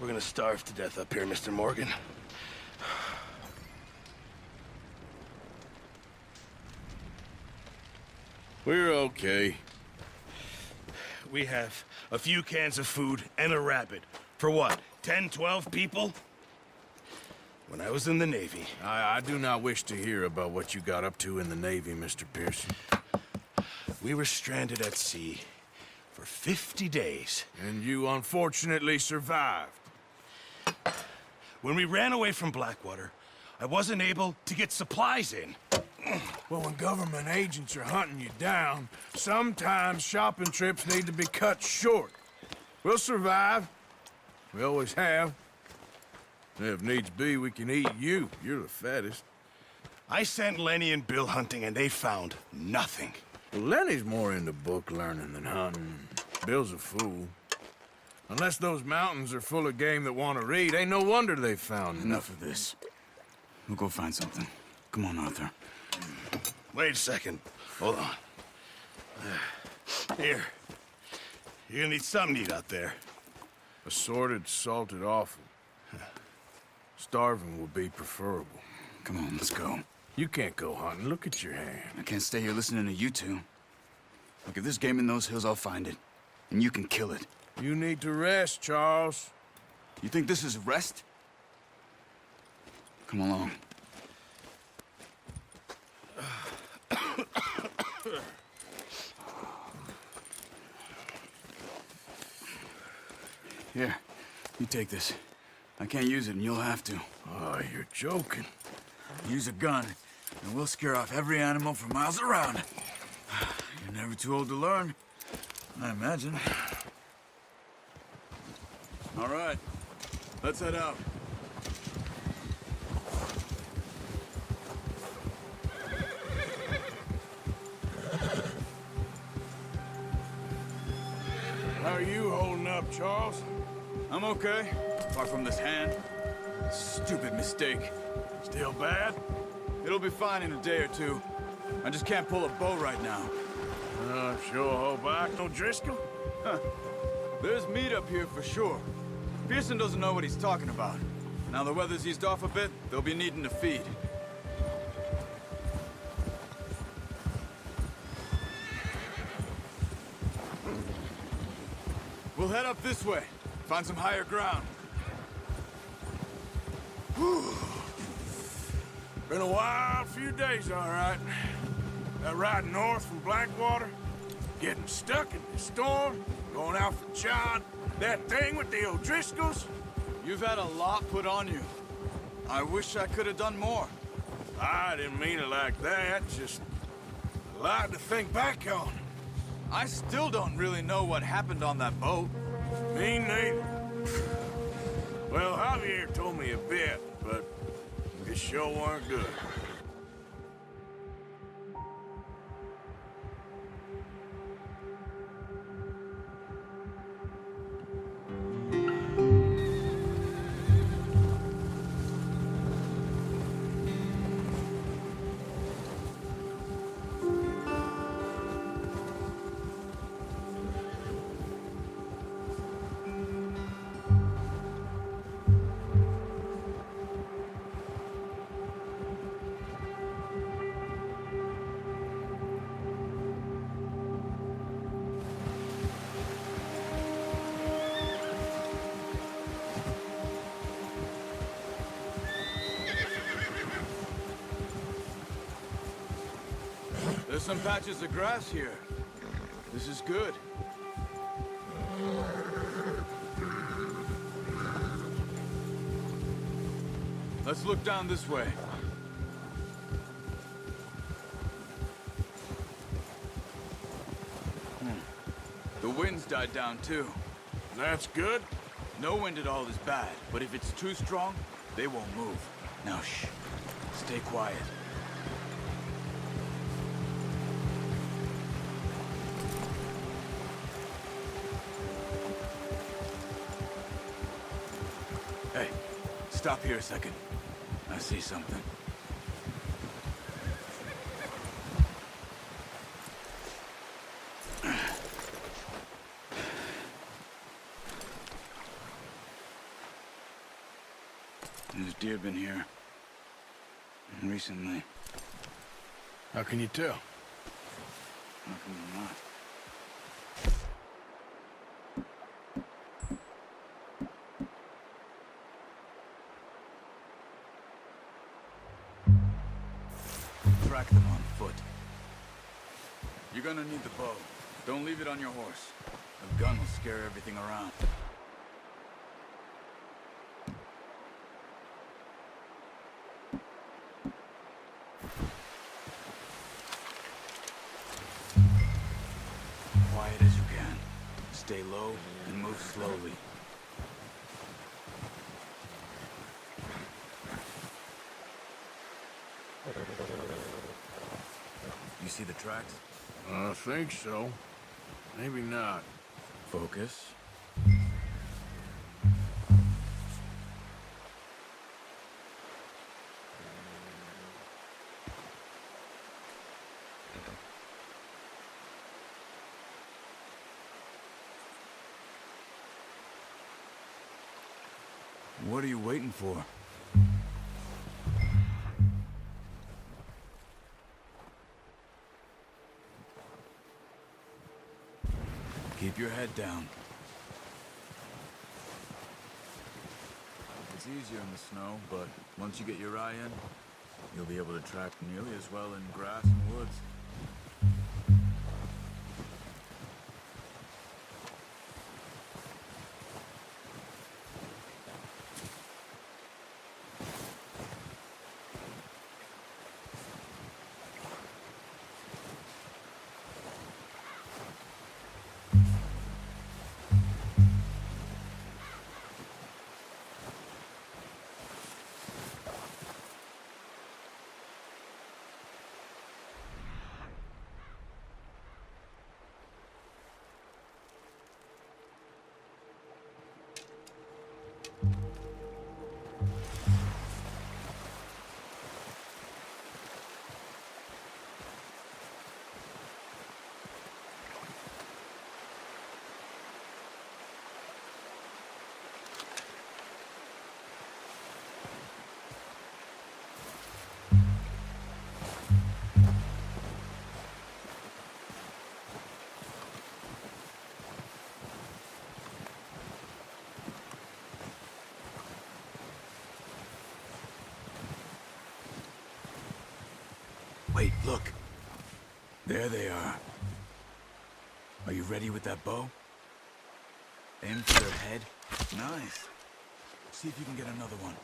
We're gonna starve to death up here, Mr. Morgan. We're okay. We have a few cans of food and a rabbit. For what, 10, 12 people? When I was in the Navy... I do not wish to hear about what you got up to in the Navy, Mr. Pearson. We were stranded at sea for 50 days. And you unfortunately survived. When we ran away from Blackwater, I wasn't able to get supplies in. Well, when government agents are hunting you down, sometimes shopping trips need to be cut short. We'll survive. We always have. If needs be, we can eat you. You're the fattest. I sent Lenny and Bill hunting, and they found nothing. Well, Lenny's more into book learning than hunting. Bill's a fool. Unless those mountains are full of game that want to read, ain't no wonder they found Enough of this. We'll go find something. Come on, Arthur. Wait a second. Hold on. Here. You're gonna need something to eat out there. Assorted, salted offal. Starving would be preferable. Come on, let's go. You can't go hunting. Look at your hand. I can't stay here listening to you two. Look, if there's game in those hills, I'll find it. And you can kill it. You need to rest, Charles. You think this is rest? Come along. Here, you take this. I can't use it, and you'll have to. Oh, you're joking. Use a gun, and we'll scare off every animal for miles around. You're never too old to learn, I imagine. All right, let's head out. How are you holding up, Charles? I'm okay, apart from this hand. Stupid mistake. Still bad? It'll be fine in a day or two. I just can't pull a bow right now. Sure hope I can. O'Driscoll? There's meat up here for sure. Pearson doesn't know what he's talking about. Now the weather's eased off a bit, they'll be needing to feed. We'll head up this way, find some higher ground. Whew. Been a wild few days, all right. That ride north from Blackwater, getting stuck in the storm, going out for John, that thing with the O'Driscolls. You've had a lot put on you. I wish I could have done more. I didn't mean it like that, just a lot to think back on. I still don't really know what happened on that boat. Me neither. Well, Javier told me a bit, but it sure weren't good. There's some patches of grass here. This is good. Let's look down this way. The wind's died down too. That's good. No wind at all is bad, but if it's too strong, they won't move. Now shh. Stay quiet. Hey, stop here a second. I see something. There's deer been here. Recently. How can you tell? How come they're not? Track them on foot. You're gonna need the bow. Don't leave it on your horse. A gun will scare everything around. Quiet as you can. Stay low and move slowly. You see the tracks? I think so. Maybe not. Focus. What are you waiting for? Keep your head down. It's easier in the snow, but once you get your eye in, you'll be able to track nearly as well in grass and woods. Wait, look. There they are. Are you ready with that bow? Aim for their head. Nice. See if you can get another one.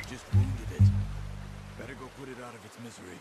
Just wounded it. Better go put it out of its misery.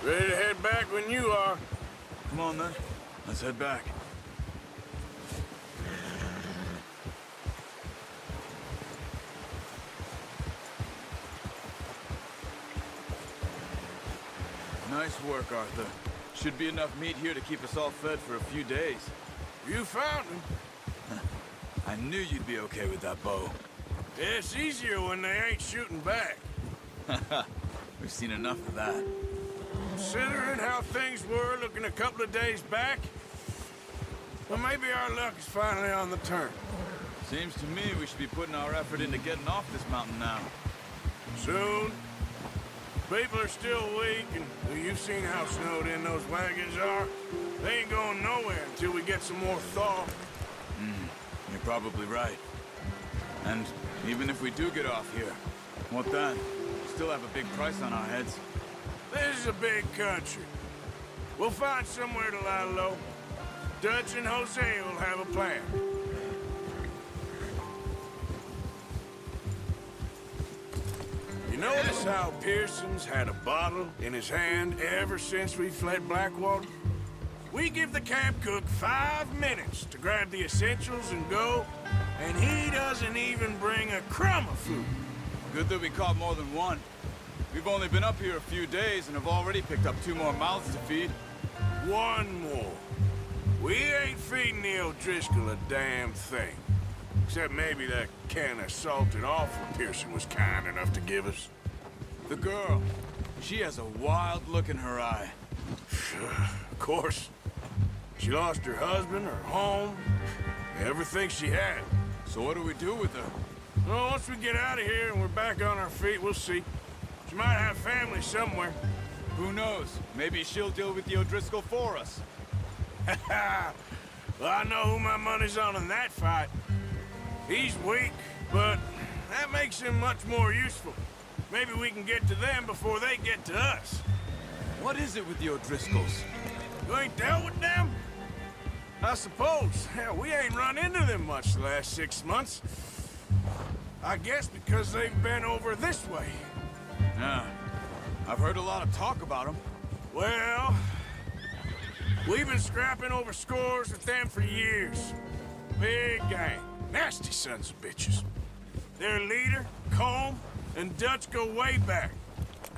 Ready to head back when you are. Come on, then. Let's head back. Nice work, Arthur. Should be enough meat here to keep us all fed for a few days. You found him. I knew you'd be okay with that bow. It's easier when they ain't shooting back. We've seen enough of that. Considering how things were looking a couple of days back, well, maybe our luck is finally on the turn. Seems to me we should be putting our effort into getting off this mountain now. Soon. People are still weak, and well, you've seen how snowed in those wagons are. They ain't going nowhere until we get some more thaw. You're probably right. And even if we do get off here, what then? We still have a big price on our heads. This is a big country. We'll find somewhere to lie low. Dutch and Hosea will have a plan. You notice how Pearson's had a bottle in his hand ever since we fled Blackwater? We give the camp cook 5 minutes to grab the essentials and go, and he doesn't even bring a crumb of food. Good that we caught more than one. We've only been up here a few days and have already picked up 2 more mouths to feed. One more. We ain't feeding the O'Driscoll a damn thing. Except maybe that can of salted offal Pearson was kind enough to give us. The girl, she has a wild look in her eye. Of course. She lost her husband, her home, everything she had. So what do we do with her? Well, once we get out of here and we're back on our feet, we'll see. She might have family somewhere. Who knows? Maybe she'll deal with the O'Driscoll for us. Well, I know who my money's on in that fight. He's weak, but that makes him much more useful. Maybe we can get to them before they get to us. What is it with the O'Driscolls? You ain't dealt with them? I suppose. Hell, we ain't run into them much the last 6 months. I guess because they've been over this way. Yeah. I've heard a lot of talk about them. Well, we've been scrapping over scores with them for years. Big gang. Nasty sons of bitches. Their leader, Colm, and Dutch go way back.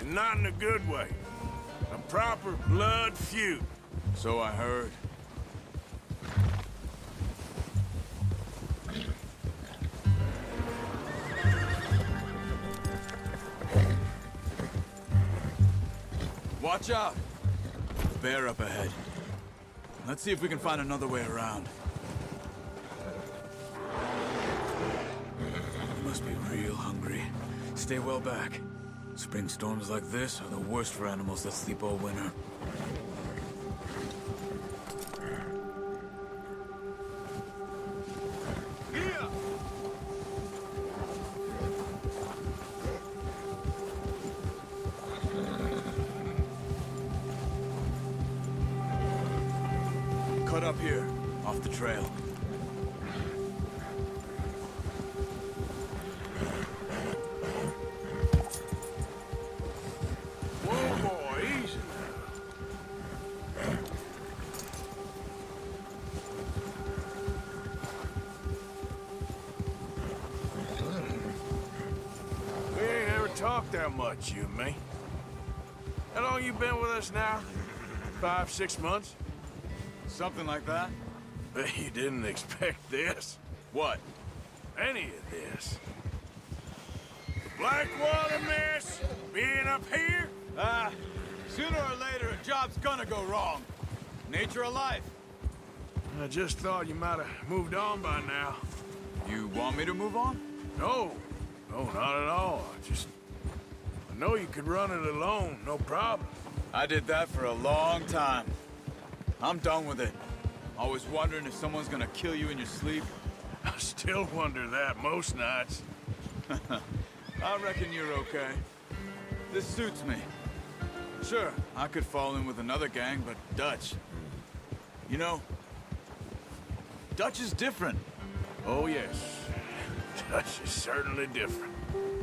And not in a good way. A proper blood feud. So I heard. Watch out! Bear up ahead. Let's see if we can find another way around. You must be real hungry. Stay well back. Spring storms like this are the worst for animals that sleep all winter. Cut up here, off the trail. Whoa, boy, easy. We ain't ever talked that much, you and me. How long you been with us now? 5, 6 months? Something like that? Bet you didn't expect this. What? Any of this. The Blackwater mess, being up here, Sooner or later, a job's gonna go wrong. Nature of life. I just thought you might have moved on by now. You want me to move on? No, no, not at all. I know you could run it alone, no problem. I did that for a long time. I'm done with it. Always wondering if someone's gonna kill you in your sleep. I still wonder that most nights. I reckon you're okay. This suits me. Sure, I could fall in with another gang, but Dutch... You know, Dutch is different. Oh, yes. Dutch is certainly different.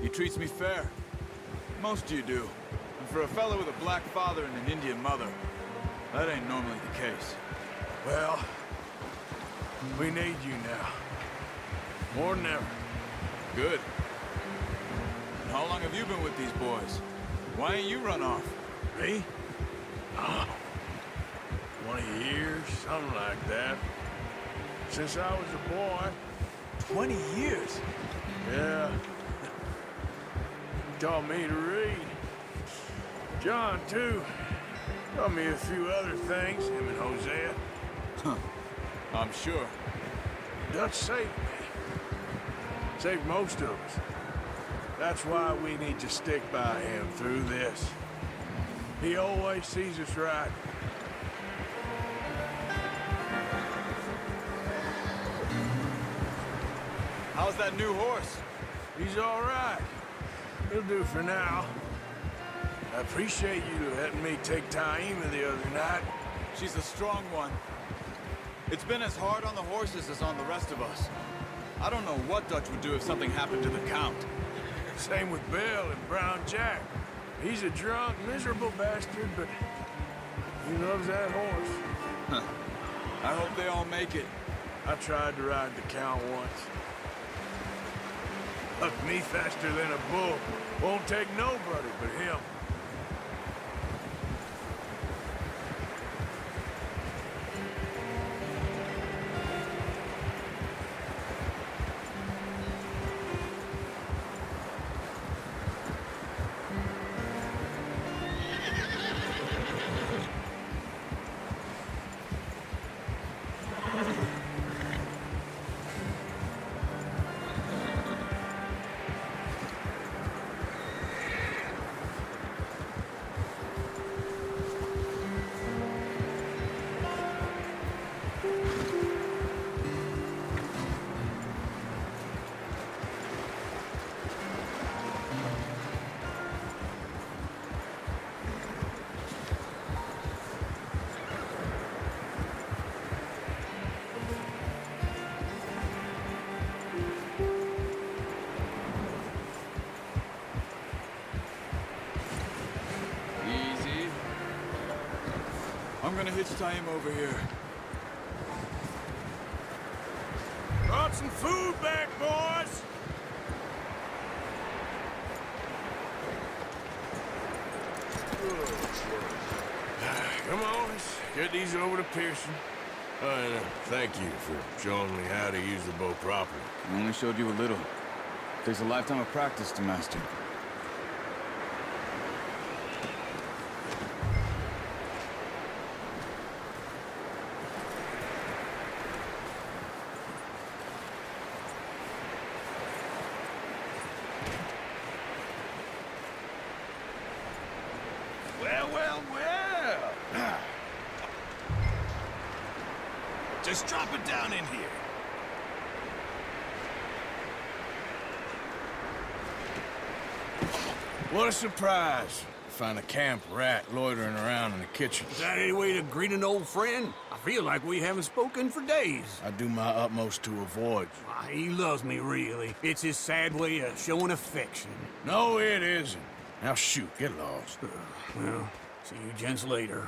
He treats me fair. Most of you do. And for a fellow with a black father and an Indian mother, that ain't normally the case. Well, we need you now. More than ever. Good. And how long have you been with these boys? Why ain't you run off? Me? Oh, 20 years, something like that. Since I was a boy. 20 years? Yeah. He taught me to read. John, too. Taught me a few other things, him and Hosea. I'm sure. Dutch saved me. Saved most of us. That's why we need to stick by him through this. He always sees us right. How's that new horse? He's all right. He'll do for now. I appreciate you letting me take Taima the other night. She's a strong one. It's been as hard on the horses as on the rest of us. I don't know what Dutch would do if something happened to the Count. Same with Bill and Brown Jack. He's a drunk, miserable bastard, but he loves that horse. I hope they all make it. I tried to ride the Count once. Hucked me faster than a bull. Won't take nobody but him. Easy. I'm gonna hitch Taima over here. Brought some food back, boys! Come on, let's get these over to Pearson. And thank you for showing me how to use the bow properly. I only showed you a little. Takes a lifetime of practice to master. Well, well, well. Just drop it down in here. What a surprise. Find a camp rat loitering around in the kitchen. Is that any way to greet an old friend? I feel like we haven't spoken for days. I do my utmost to avoid you. Why, he loves me, really. It's his sad way of showing affection. No, it isn't. Now shoot, get lost. Well, see you gents later.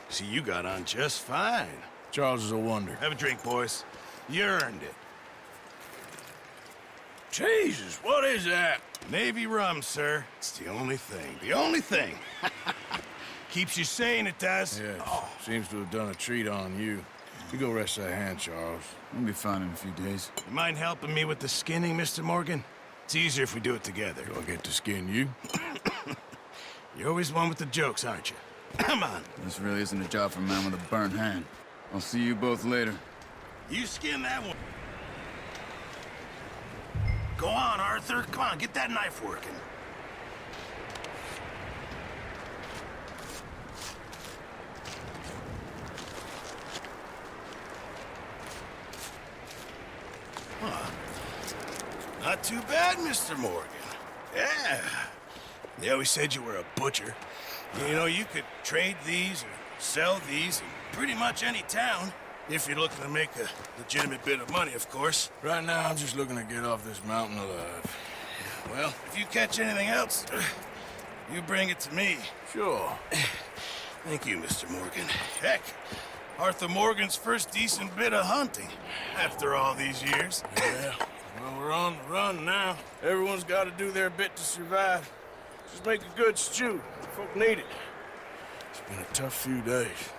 See, you got on just fine. Charles is a wonder. Have a drink, boys. You earned it. Jesus, what is that? Navy rum, sir. It's the only thing. The only thing. Keeps you sane, it does. Yes, seems to have done a treat on you. You go rest that hand, Charles. We'll be fine in a few days. You mind helping me with the skinning, Mr. Morgan? It's easier if we do it together. Do I get to skin you? You're always one with the jokes, aren't you? Come on. This really isn't a job for a man with a burnt hand. I'll see you both later. You skin that one. Go on, Arthur. Come on, get that knife working. Huh. Not too bad, Mr. Morgan. Yeah. They always said you were a butcher. You know, you could trade these or sell these in pretty much any town. If you're looking to make a legitimate bit of money, of course. Right now, I'm just looking to get off this mountain alive. Well, if you catch anything else, You bring it to me. Sure. Thank you, Mr. Morgan. Heck, Arthur Morgan's first decent bit of hunting after all these years. Yeah, well, we're on the run now. Everyone's got to do their bit to survive. Just make a good stew. Folk need it. It's been a tough few days.